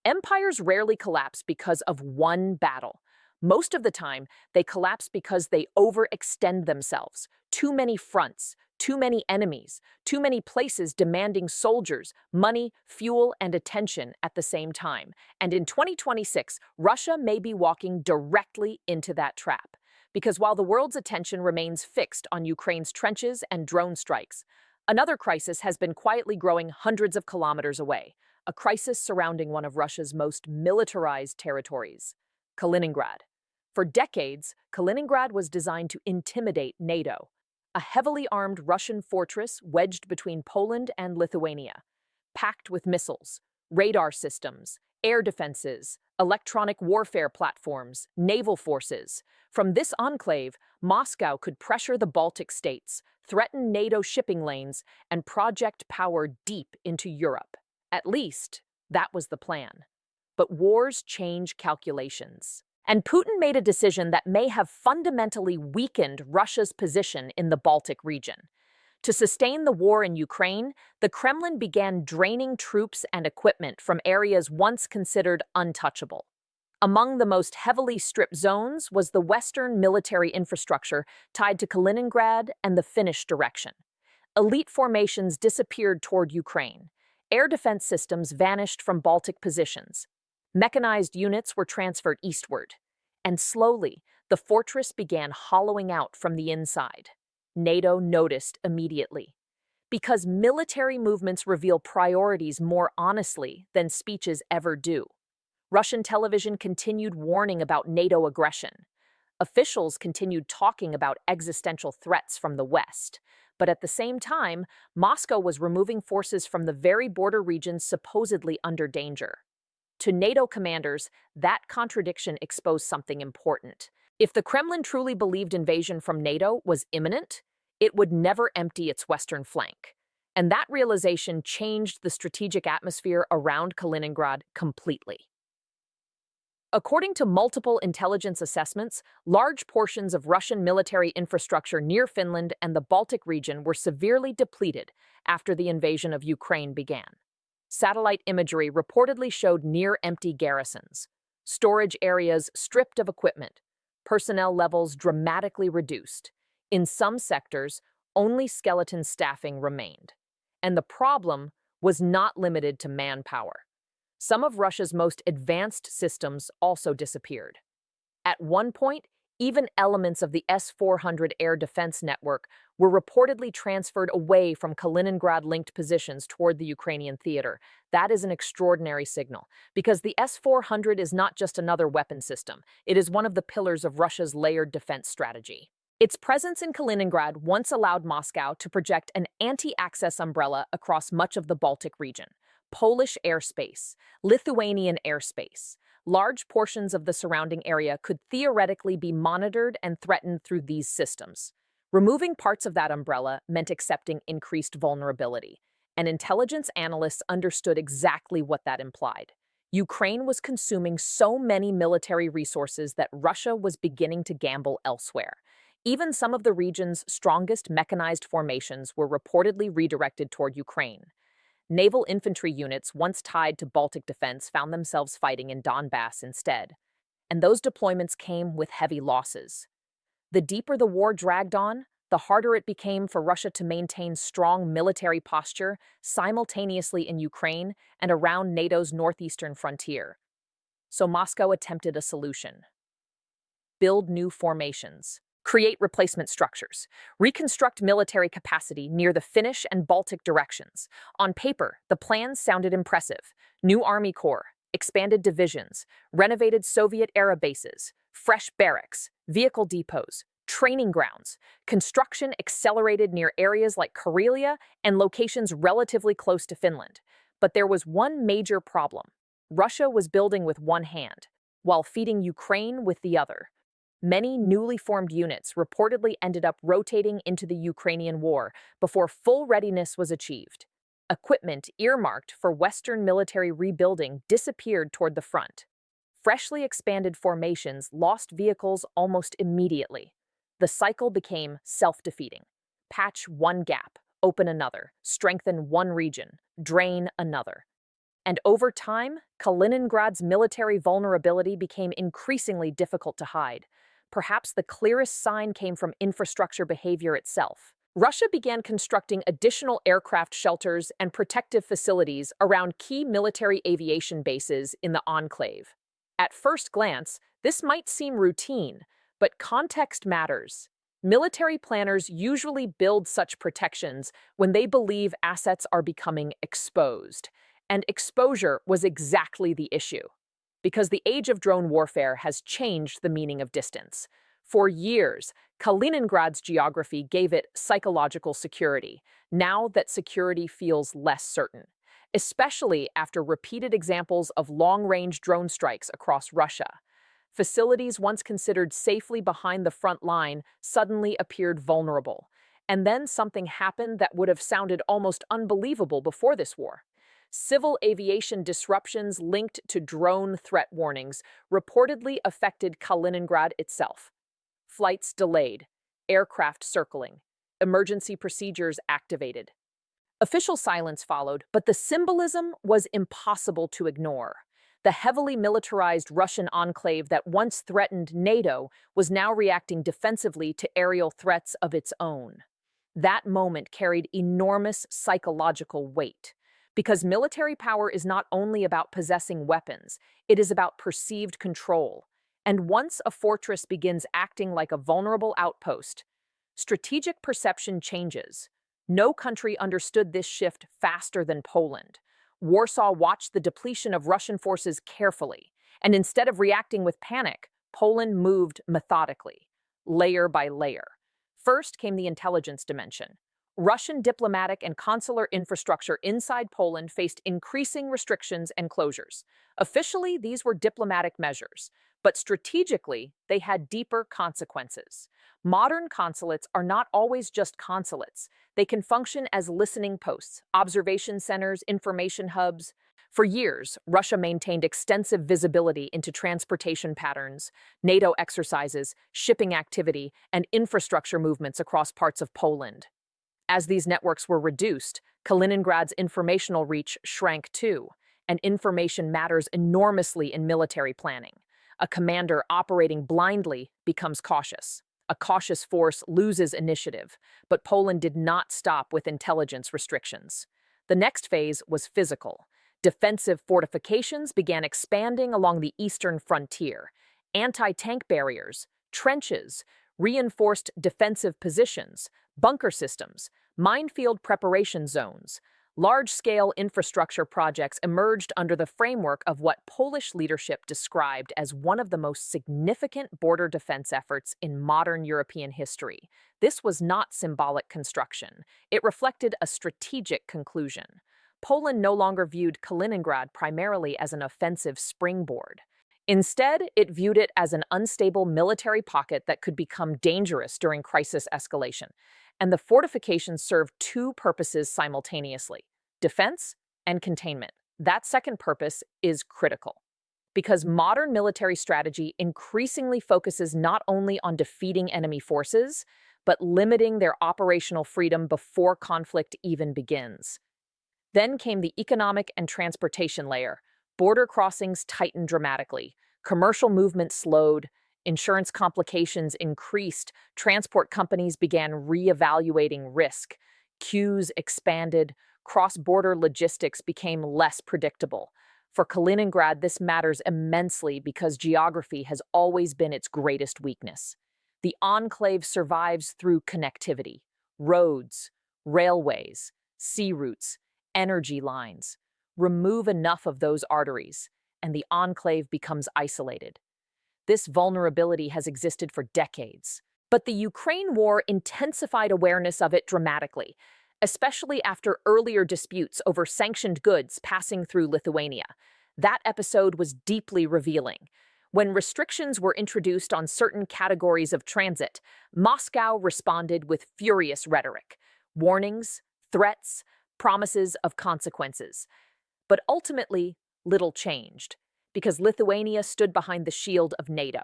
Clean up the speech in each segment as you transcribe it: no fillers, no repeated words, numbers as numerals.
Empires rarely collapse because of one battle. Most of the time, they collapse because they overextend themselves. Too many fronts, too many enemies, too many places demanding soldiers, money, fuel, and attention at the same time. And in 2026, Russia may be walking directly into that trap. Because while the world's attention remains fixed on Ukraine's trenches and drone strikes, another crisis has been quietly growing hundreds of kilometers away, a crisis surrounding one of Russia's most militarized territories, Kaliningrad. For decades, Kaliningrad was designed to intimidate NATO, a heavily armed Russian fortress wedged between Poland and Lithuania, packed with missiles, radar systems, air defenses, electronic warfare platforms, naval forces. From this enclave, Moscow could pressure the Baltic states, threaten NATO shipping lanes, and project power deep into Europe. At least, that was the plan. But wars change calculations. And Putin made a decision that may have fundamentally weakened Russia's position in the Baltic region. To sustain the war in Ukraine, the Kremlin began draining troops and equipment from areas once considered untouchable. Among the most heavily stripped zones was the Western military infrastructure tied to Kaliningrad and the Finnish direction. Elite formations disappeared toward Ukraine. Air defense systems vanished from Baltic positions. Mechanized units were transferred eastward. And slowly, the fortress began hollowing out from the inside. NATO noticed immediately. Because military movements reveal priorities more honestly than speeches ever do. Russian television continued warning about NATO aggression. Officials continued talking about existential threats from the West. But at the same time, Moscow was removing forces from the very border regions supposedly under danger. To NATO commanders, that contradiction exposed something important. If the Kremlin truly believed invasion from NATO was imminent, it would never empty its western flank. And that realization changed the strategic atmosphere around Kaliningrad completely. According to multiple intelligence assessments, large portions of Russian military infrastructure near Finland and the Baltic region were severely depleted after the invasion of Ukraine began. Satellite imagery reportedly showed near-empty garrisons, storage areas stripped of equipment, personnel levels dramatically reduced. In some sectors, only skeleton staffing remained. And the problem was not limited to manpower. Some of Russia's most advanced systems also disappeared. At one point, even elements of the S-400 air defense network were reportedly transferred away from Kaliningrad-linked positions toward the Ukrainian theater. That is an extraordinary signal, because the S-400 is not just another weapon system. It is one of the pillars of Russia's layered defense strategy. Its presence in Kaliningrad once allowed Moscow to project an anti-access umbrella across much of the Baltic region. Polish airspace, Lithuanian airspace. Large portions of the surrounding area could theoretically be monitored and threatened through these systems. Removing parts of that umbrella meant accepting increased vulnerability, and intelligence analysts understood exactly what that implied. Ukraine was consuming so many military resources that Russia was beginning to gamble elsewhere. Even some of the region's strongest mechanized formations were reportedly redirected toward Ukraine. Naval infantry units once tied to Baltic defense found themselves fighting in Donbass instead, and those deployments came with heavy losses. The deeper the war dragged on, the harder it became for Russia to maintain strong military posture simultaneously in Ukraine and around NATO's northeastern frontier. So Moscow attempted a solution. Build new formations. Create replacement structures, reconstruct military capacity near the Finnish and Baltic directions. On paper, the plans sounded impressive. New Army Corps, expanded divisions, renovated Soviet-era bases, fresh barracks, vehicle depots, training grounds. Construction accelerated near areas like Karelia and locations relatively close to Finland. But there was one major problem. Russia was building with one hand, while feeding Ukraine with the other. Many newly formed units reportedly ended up rotating into the Ukrainian war before full readiness was achieved. Equipment earmarked for Western military rebuilding disappeared toward the front. Freshly expanded formations lost vehicles almost immediately. The cycle became self-defeating. Patch one gap, open another, strengthen one region, drain another. And over time, Kaliningrad's military vulnerability became increasingly difficult to hide. Perhaps the clearest sign came from infrastructure behavior itself. Russia began constructing additional aircraft shelters and protective facilities around key military aviation bases in the enclave. At first glance, this might seem routine, but context matters. Military planners usually build such protections when they believe assets are becoming exposed. And exposure was exactly the issue, because the age of drone warfare has changed the meaning of distance. For years, Kaliningrad's geography gave it psychological security, now that security feels less certain, especially after repeated examples of long-range drone strikes across Russia. Facilities once considered safely behind the front line suddenly appeared vulnerable. And then something happened that would have sounded almost unbelievable before this war. Civil aviation disruptions linked to drone threat warnings reportedly affected Kaliningrad itself. Flights delayed, aircraft circling, emergency procedures activated. Official silence followed, but the symbolism was impossible to ignore. The heavily militarized Russian enclave that once threatened NATO was now reacting defensively to aerial threats of its own. That moment carried enormous psychological weight, because military power is not only about possessing weapons, it is about perceived control. And once a fortress begins acting like a vulnerable outpost, strategic perception changes. No country understood this shift faster than Poland. Warsaw watched the depletion of Russian forces carefully, and instead of reacting with panic, Poland moved methodically, layer by layer. First came the intelligence dimension. Russian diplomatic and consular infrastructure inside Poland faced increasing restrictions and closures. Officially, these were diplomatic measures, but strategically, they had deeper consequences. Modern consulates are not always just consulates. They can function as listening posts, observation centers, information hubs. For years, Russia maintained extensive visibility into transportation patterns, NATO exercises, shipping activity, and infrastructure movements across parts of Poland. As these networks were reduced, Kaliningrad's informational reach shrank too, and information matters enormously in military planning. A commander operating blindly becomes cautious. A cautious force loses initiative, but Poland did not stop with intelligence restrictions. The next phase was physical. Defensive fortifications began expanding along the eastern frontier. Anti-tank barriers, trenches, reinforced defensive positions, bunker systems, minefield preparation zones. Large-scale infrastructure projects emerged under the framework of what Polish leadership described as one of the most significant border defense efforts in modern European history. This was not symbolic construction. It reflected a strategic conclusion. Poland no longer viewed Kaliningrad primarily as an offensive springboard. Instead, it viewed it as an unstable military pocket that could become dangerous during crisis escalation. And the fortifications served two purposes simultaneously: defense and containment. That second purpose is critical, because modern military strategy increasingly focuses not only on defeating enemy forces, but limiting their operational freedom before conflict even begins. Then came the economic and transportation layer. Border crossings tightened dramatically, commercial movement slowed, insurance complications increased, transport companies began reevaluating risk, queues expanded, cross-border logistics became less predictable. For Kaliningrad, this matters immensely because geography has always been its greatest weakness. The enclave survives through connectivity: roads, railways, sea routes, energy lines. Remove enough of those arteries, and the enclave becomes isolated. This vulnerability has existed for decades, but the Ukraine war intensified awareness of it dramatically, especially after earlier disputes over sanctioned goods passing through Lithuania. That episode was deeply revealing. When restrictions were introduced on certain categories of transit, Moscow responded with furious rhetoric: warnings, threats, promises of consequences. But ultimately, little changed, because Lithuania stood behind the shield of NATO,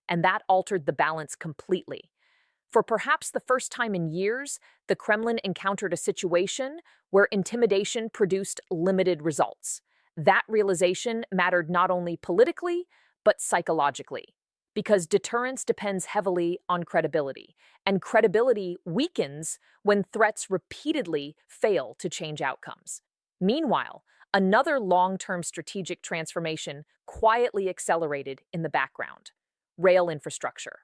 and that altered the balance completely. For perhaps the first time in years, the Kremlin encountered a situation where intimidation produced limited results. That realization mattered not only politically, but psychologically, because deterrence depends heavily on credibility, and credibility weakens when threats repeatedly fail to change outcomes. Meanwhile, another long-term strategic transformation quietly accelerated in the background: rail infrastructure.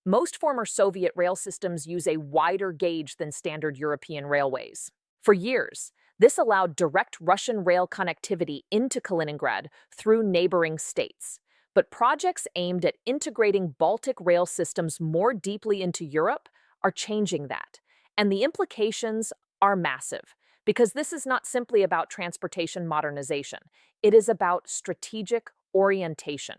Most former Soviet rail systems use a wider gauge than standard European railways. For years, this allowed direct Russian rail connectivity into Kaliningrad through neighboring states. But projects aimed at integrating Baltic rail systems more deeply into Europe are changing that. And the implications are massive, because this is not simply about transportation modernization. It is about strategic orientation.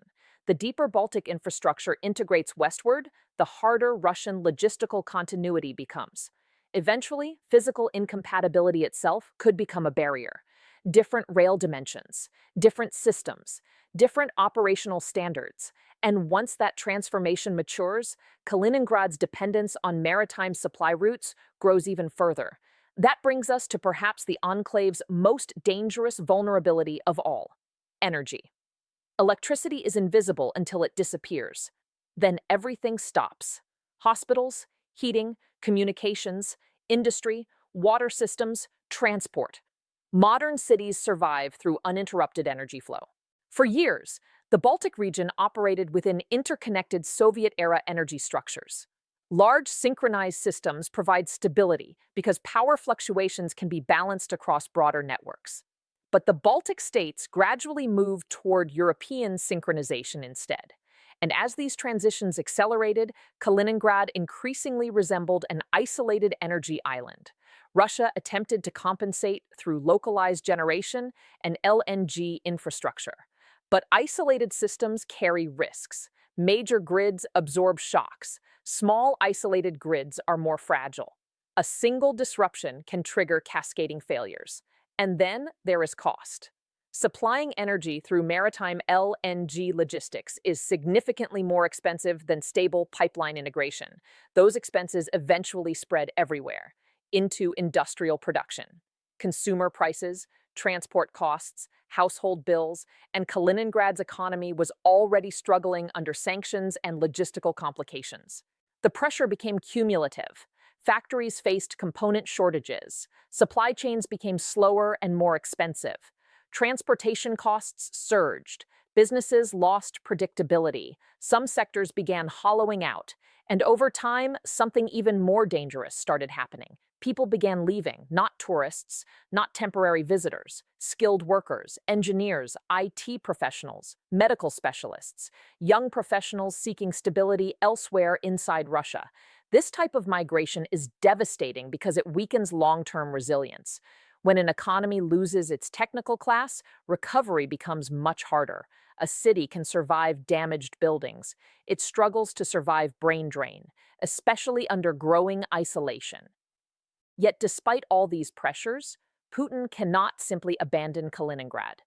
The deeper Baltic infrastructure integrates westward, the harder Russian logistical continuity becomes. Eventually, physical incompatibility itself could become a barrier. Different rail dimensions, different systems, different operational standards. And once that transformation matures, Kaliningrad's dependence on maritime supply routes grows even further. That brings us to perhaps the enclave's most dangerous vulnerability of all: energy. Electricity is invisible until it disappears. Then everything stops. Hospitals, heating, communications, industry, water systems, transport. Modern cities survive through uninterrupted energy flow. For years, the Baltic region operated within interconnected Soviet-era energy structures. Large synchronized systems provide stability because power fluctuations can be balanced across broader networks. But the Baltic states gradually moved toward European synchronization instead. And as these transitions accelerated, Kaliningrad increasingly resembled an isolated energy island. Russia attempted to compensate through localized generation and LNG infrastructure. But isolated systems carry risks. Major grids absorb shocks. Small isolated grids are more fragile. A single disruption can trigger cascading failures. And then there is cost. Supplying energy through maritime LNG logistics is significantly more expensive than stable pipeline integration. Those expenses eventually spread everywhere, into industrial production. Consumer prices, transport costs, household bills, and Kaliningrad's economy was already struggling under sanctions and logistical complications. The pressure became cumulative. Factories faced component shortages. Supply chains became slower and more expensive. Transportation costs surged. Businesses lost predictability. Some sectors began hollowing out. And over time, something even more dangerous started happening. People began leaving, not tourists, not temporary visitors, skilled workers, engineers, IT professionals, medical specialists, young professionals seeking stability elsewhere inside Russia. This type of migration is devastating because it weakens long-term resilience. When an economy loses its technical class, recovery becomes much harder. A city can survive damaged buildings. It struggles to survive brain drain, especially under growing isolation. Yet despite all these pressures, Putin cannot simply abandon Kaliningrad.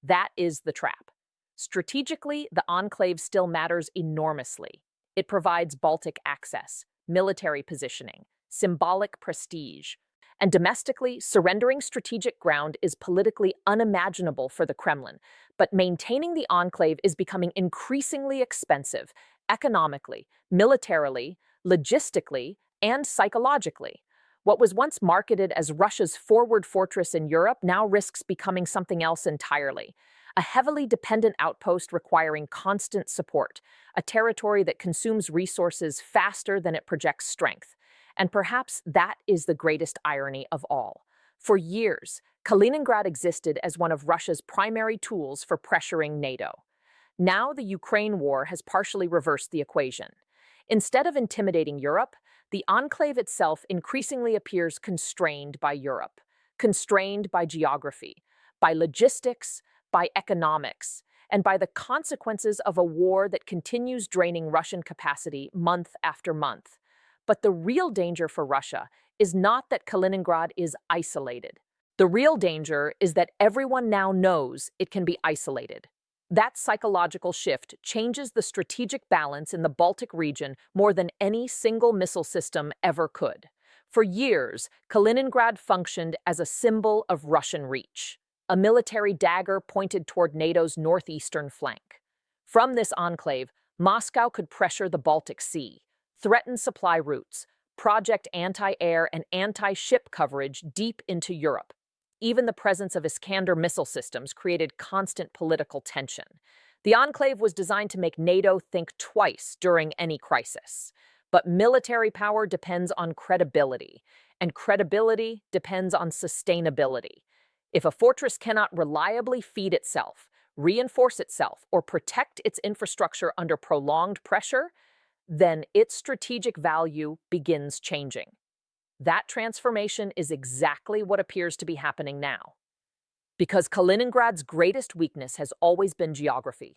That is the trap. Strategically, the enclave still matters enormously. It provides Baltic access, military positioning, symbolic prestige. And domestically, surrendering strategic ground is politically unimaginable for the Kremlin, but maintaining the enclave is becoming increasingly expensive, economically, militarily, logistically, and psychologically. What was once marketed as Russia's forward fortress in Europe now risks becoming something else entirely: a heavily dependent outpost requiring constant support, a territory that consumes resources faster than it projects strength. And perhaps that is the greatest irony of all. For years, Kaliningrad existed as one of Russia's primary tools for pressuring NATO. Now the Ukraine war has partially reversed the equation. Instead of intimidating Europe, the enclave itself increasingly appears constrained by Europe, constrained by geography, by logistics, by economics, and by the consequences of a war that continues draining Russian capacity month after month. But the real danger for Russia is not that Kaliningrad is isolated. The real danger is that everyone now knows it can be isolated. That psychological shift changes the strategic balance in the Baltic region more than any single missile system ever could. For years, Kaliningrad functioned as a symbol of Russian reach. a military dagger pointed toward NATO's northeastern flank. From this enclave, Moscow could pressure the Baltic Sea, threaten supply routes, project anti-air and anti-ship coverage deep into Europe. Even the presence of Iskander missile systems created constant political tension. The enclave was designed to make NATO think twice during any crisis. But military power depends on credibility, and credibility depends on sustainability. If a fortress cannot reliably feed itself, reinforce itself, or protect its infrastructure under prolonged pressure, then its strategic value begins changing. That transformation is exactly what appears to be happening now. Because Kaliningrad's greatest weakness has always been geography.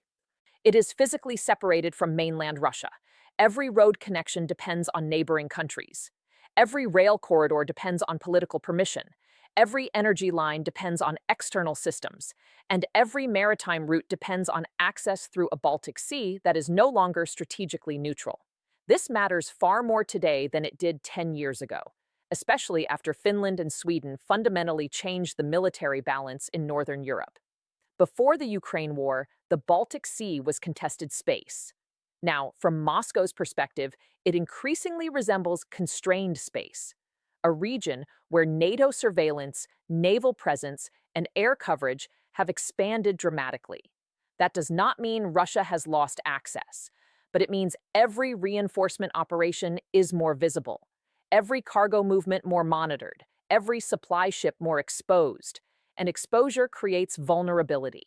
It is physically separated from mainland Russia. Every road connection depends on neighboring countries. Every rail corridor depends on political permission. Every energy line depends on external systems. And every maritime route depends on access through a Baltic Sea that is no longer strategically neutral. This matters far more today than it did 10 years ago, especially after Finland and Sweden fundamentally changed the military balance in Northern Europe. Before the Ukraine war, the Baltic Sea was contested space. Now, from Moscow's perspective, it increasingly resembles constrained space, a region where NATO surveillance, naval presence, and air coverage have expanded dramatically. That does not mean Russia has lost access, but it means every reinforcement operation is more visible, every cargo movement more monitored, every supply ship more exposed, and exposure creates vulnerability.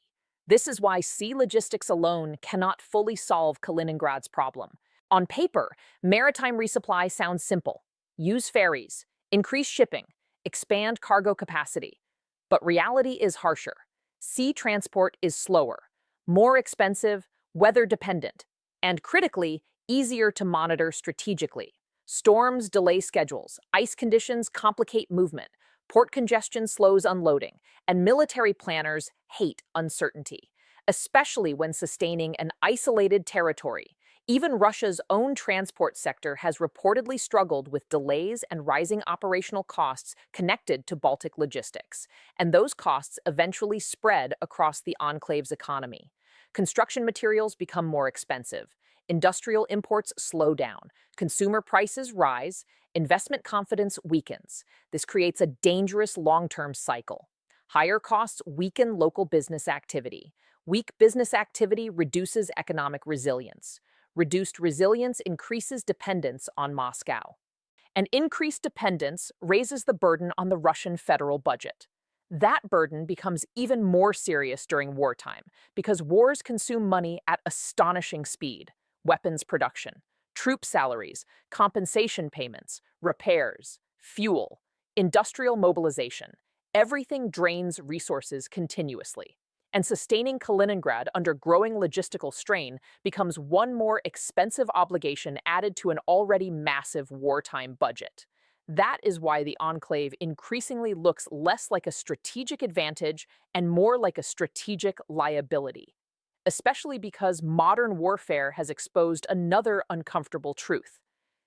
This is why sea logistics alone cannot fully solve Kaliningrad's problem. On paper, maritime resupply sounds simple. Use ferries, increase shipping, expand cargo capacity. But reality is harsher. Sea transport is slower, more expensive, weather-dependent, and critically, easier to monitor strategically. Storms delay schedules, ice conditions complicate movement, port congestion slows unloading, and military planners hate uncertainty, especially when sustaining an isolated territory. Even Russia's own transport sector has reportedly struggled with delays and rising operational costs connected to Baltic logistics, and those costs eventually spread across the enclave's economy. Construction materials become more expensive, industrial imports slow down, consumer prices rise, investment confidence weakens. This creates a dangerous long-term cycle. Higher costs weaken local business activity. Weak business activity reduces economic resilience. Reduced resilience increases dependence on Moscow. And increased dependence raises the burden on the Russian federal budget. That burden becomes even more serious during wartime because wars consume money at astonishing speed. Weapons production, troop salaries, compensation payments, repairs, fuel, industrial mobilization. Everything drains resources continuously. And sustaining Kaliningrad under growing logistical strain becomes one more expensive obligation added to an already massive wartime budget. That is why the enclave increasingly looks less like a strategic advantage and more like a strategic liability, especially because modern warfare has exposed another uncomfortable truth.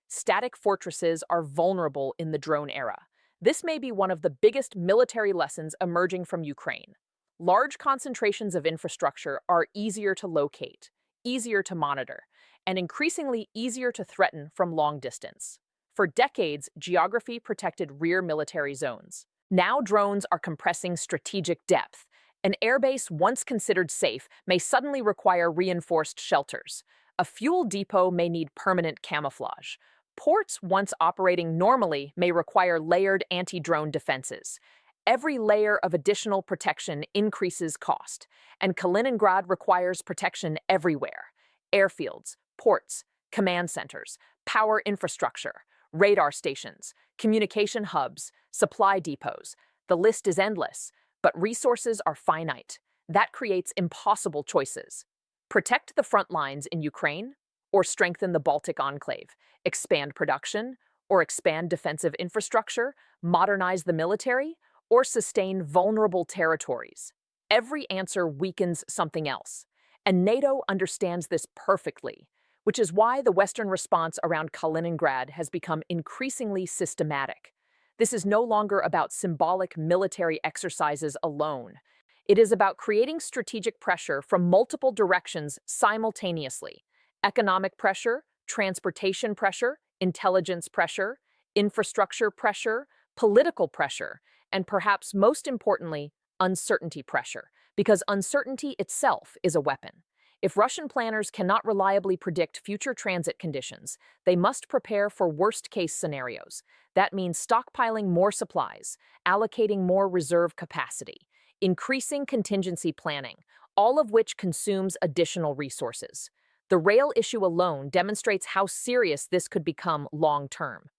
Static fortresses are vulnerable in the drone era. This may be one of the biggest military lessons emerging from Ukraine. Large concentrations of infrastructure are easier to locate, easier to monitor, and increasingly easier to threaten from long distance. For decades, geography protected rear military zones. Now drones are compressing strategic depth. An airbase once considered safe may suddenly require reinforced shelters. A fuel depot may need permanent camouflage. Ports once operating normally may require layered anti-drone defenses. Every layer of additional protection increases cost, and Kaliningrad requires protection everywhere. Airfields, ports, command centers, power infrastructure, radar stations, communication hubs, supply depots. The list is endless, but resources are finite. That creates impossible choices. Protect the front lines in Ukraine, or strengthen the Baltic enclave, expand production, or expand defensive infrastructure, modernize the military, or sustain vulnerable territories. Every answer weakens something else, and NATO understands this perfectly, which is why the Western response around Kaliningrad has become increasingly systematic. This is no longer about symbolic military exercises alone. It is about creating strategic pressure from multiple directions simultaneously: economic pressure, transportation pressure, intelligence pressure, infrastructure pressure, political pressure, and perhaps most importantly, uncertainty pressure, because uncertainty itself is a weapon. If Russian planners cannot reliably predict future transit conditions, they must prepare for worst-case scenarios. That means stockpiling more supplies, allocating more reserve capacity, increasing contingency planning, all of which consumes additional resources. The rail issue alone demonstrates how serious this could become long-term.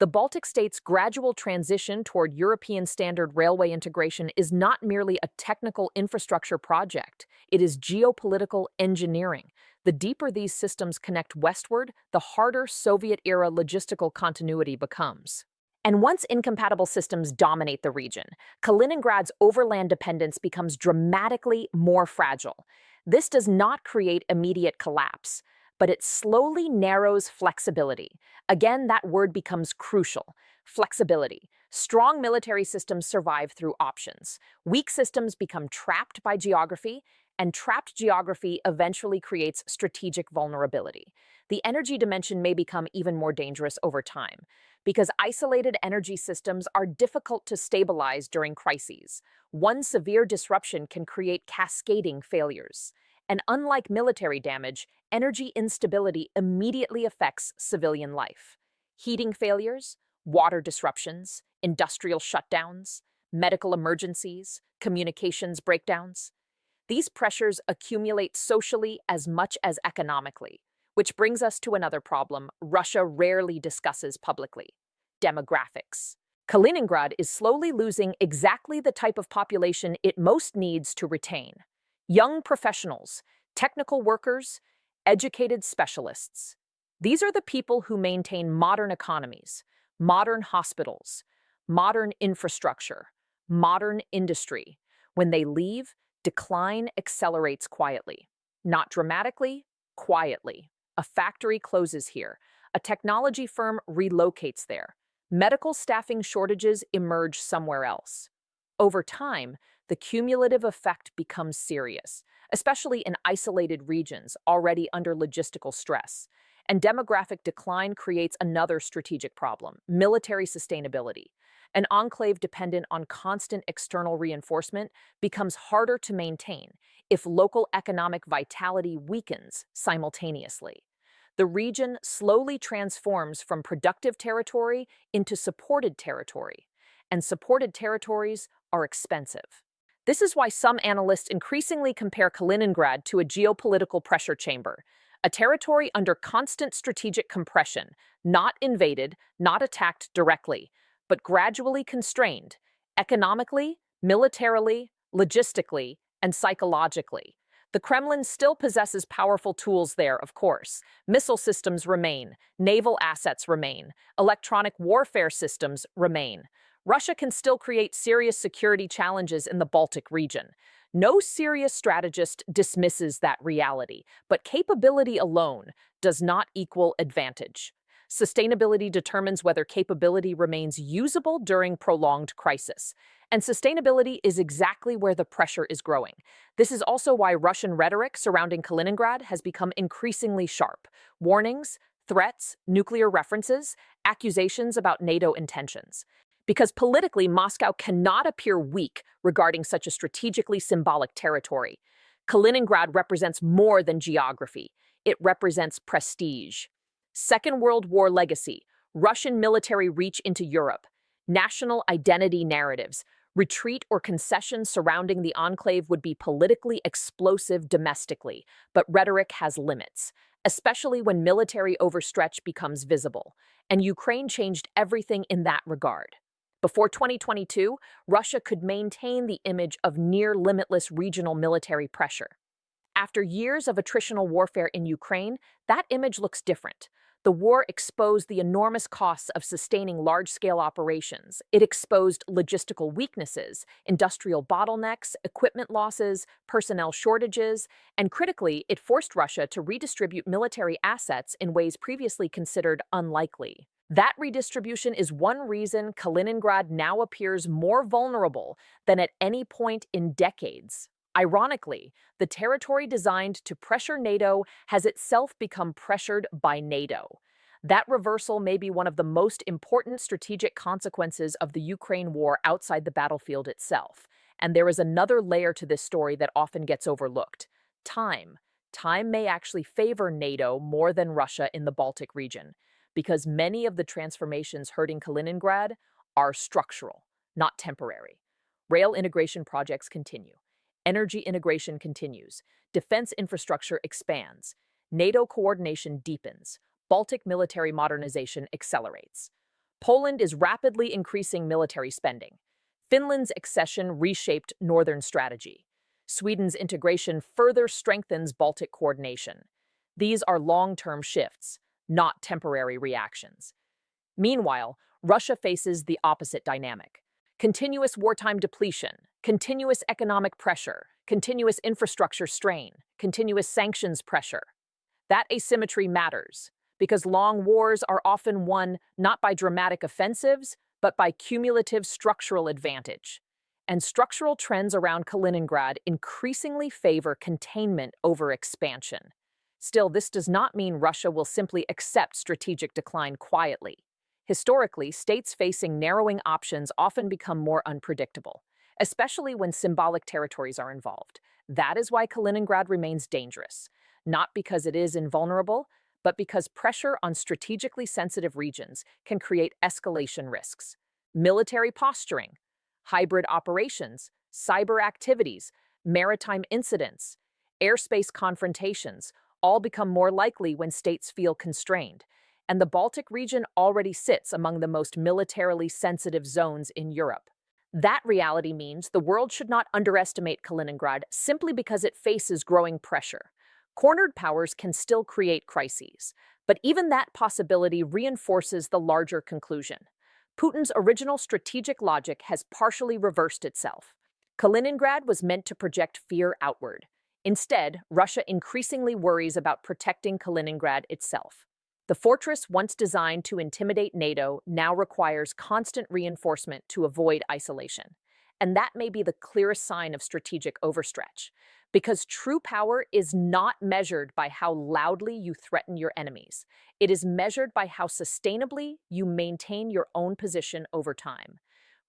The Baltic states' gradual transition toward European standard railway integration is not merely a technical infrastructure project, it is geopolitical engineering. The deeper these systems connect westward, the harder Soviet-era logistical continuity becomes. And once incompatible systems dominate the region, Kaliningrad's overland dependence becomes dramatically more fragile. This does not create immediate collapse, but it slowly narrows flexibility. Again, that word becomes crucial. Flexibility. Strong military systems survive through options. Weak systems become trapped by geography, and trapped geography eventually creates strategic vulnerability. The energy dimension may become even more dangerous over time, because isolated energy systems are difficult to stabilize during crises. One severe disruption can create cascading failures. And unlike military damage, energy instability immediately affects civilian life. Heating failures, water disruptions, industrial shutdowns, medical emergencies, communications breakdowns. These pressures accumulate socially as much as economically, which brings us to another problem Russia rarely discusses publicly: demographics. Kaliningrad is slowly losing exactly the type of population it most needs to retain: young professionals, technical workers, educated specialists. These are the people who maintain modern economies, modern hospitals, modern infrastructure, modern industry. When they leave, decline accelerates quietly. Not dramatically, quietly. A factory closes here. A technology firm relocates there. Medical staffing shortages emerge somewhere else. Over time, the cumulative effect becomes serious, especially in isolated regions already under logistical stress. And demographic decline creates another strategic problem: military sustainability. An enclave dependent on constant external reinforcement becomes harder to maintain if local economic vitality weakens simultaneously. The region slowly transforms from productive territory into supported territory, and supported territories are expensive. This is why some analysts increasingly compare Kaliningrad to a geopolitical pressure chamber, a territory under constant strategic compression, not invaded, not attacked directly, but gradually constrained, economically, militarily, logistically, and psychologically. The Kremlin still possesses powerful tools there, of course. Missile systems remain, naval assets remain, electronic warfare systems remain. Russia can still create serious security challenges in the Baltic region. No serious strategist dismisses that reality, but capability alone does not equal advantage. Sustainability determines whether capability remains usable during prolonged crisis. And sustainability is exactly where the pressure is growing. This is also why Russian rhetoric surrounding Kaliningrad has become increasingly sharp. Warnings, threats, nuclear references, accusations about NATO intentions. Because politically, Moscow cannot appear weak regarding such a strategically symbolic territory. Kaliningrad represents more than geography. It represents prestige. Second World War legacy, Russian military reach into Europe, national identity narratives, retreat or concession surrounding the enclave would be politically explosive domestically, but rhetoric has limits, especially when military overstretch becomes visible. And Ukraine changed everything in that regard. Before 2022, Russia could maintain the image of near-limitless regional military pressure. After years of attritional warfare in Ukraine, that image looks different. The war exposed the enormous costs of sustaining large-scale operations. It exposed logistical weaknesses, industrial bottlenecks, equipment losses, personnel shortages, and critically, it forced Russia to redistribute military assets in ways previously considered unlikely. That redistribution is one reason Kaliningrad now appears more vulnerable than at any point in decades. Ironically, the territory designed to pressure NATO has itself become pressured by NATO. That reversal may be one of the most important strategic consequences of the Ukraine war outside the battlefield itself. And there is another layer to this story that often gets overlooked. Time. Time may actually favor NATO more than Russia in the Baltic region, because many of the transformations hurting Kaliningrad are structural, not temporary. Rail integration projects continue. Energy integration continues. Defense infrastructure expands. NATO coordination deepens. Baltic military modernization accelerates. Poland is rapidly increasing military spending. Finland's accession reshaped northern strategy. Sweden's integration further strengthens Baltic coordination. These are long-term shifts, not temporary reactions. Meanwhile, Russia faces the opposite dynamic. Continuous wartime depletion, continuous economic pressure, continuous infrastructure strain, continuous sanctions pressure. That asymmetry matters, because long wars are often won not by dramatic offensives, but by cumulative structural advantage. And structural trends around Kaliningrad increasingly favor containment over expansion. Still, this does not mean Russia will simply accept strategic decline quietly. Historically, states facing narrowing options often become more unpredictable, especially when symbolic territories are involved. That is why Kaliningrad remains dangerous, not because it is invulnerable, but because pressure on strategically sensitive regions can create escalation risks. Military posturing, hybrid operations, cyber activities, maritime incidents, airspace confrontations all become more likely when states feel constrained, and the Baltic region already sits among the most militarily sensitive zones in Europe. That reality means the world should not underestimate Kaliningrad simply because it faces growing pressure. Cornered powers can still create crises, but even that possibility reinforces the larger conclusion. Putin's original strategic logic has partially reversed itself. Kaliningrad was meant to project fear outward. Instead, Russia increasingly worries about protecting Kaliningrad itself. The fortress, once designed to intimidate NATO, now requires constant reinforcement to avoid isolation. And that may be the clearest sign of strategic overstretch, because true power is not measured by how loudly you threaten your enemies. It is measured by how sustainably you maintain your own position over time.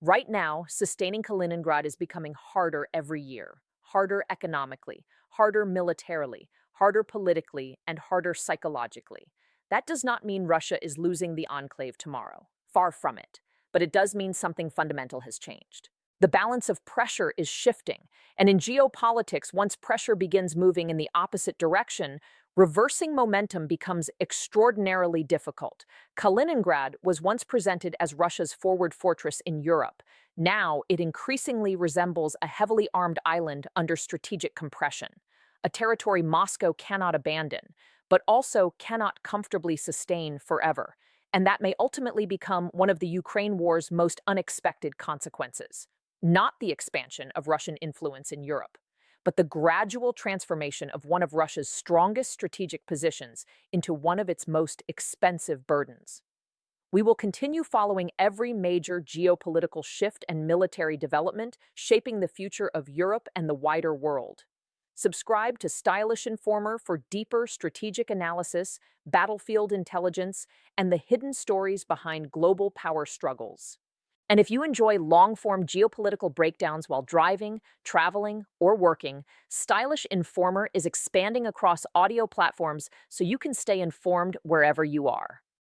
Right now, sustaining Kaliningrad is becoming harder every year. Harder economically, harder militarily, harder politically, and harder psychologically. That does not mean Russia is losing the enclave tomorrow. Far from it. But it does mean something fundamental has changed. The balance of pressure is shifting, and in geopolitics, once pressure begins moving in the opposite direction, reversing momentum becomes extraordinarily difficult. Kaliningrad was once presented as Russia's forward fortress in Europe. Now, it increasingly resembles a heavily armed island under strategic compression, a territory Moscow cannot abandon, but also cannot comfortably sustain forever. And that may ultimately become one of the Ukraine war's most unexpected consequences. Not the expansion of Russian influence in Europe, but the gradual transformation of one of Russia's strongest strategic positions into one of its most expensive burdens. We will continue following every major geopolitical shift and military development shaping the future of Europe and the wider world. Subscribe to Stylish Informer for deeper strategic analysis, battlefield intelligence, and the hidden stories behind global power struggles. And if you enjoy long-form geopolitical breakdowns while driving, traveling, or working, Stylish Informer is expanding across audio platforms so you can stay informed wherever you are.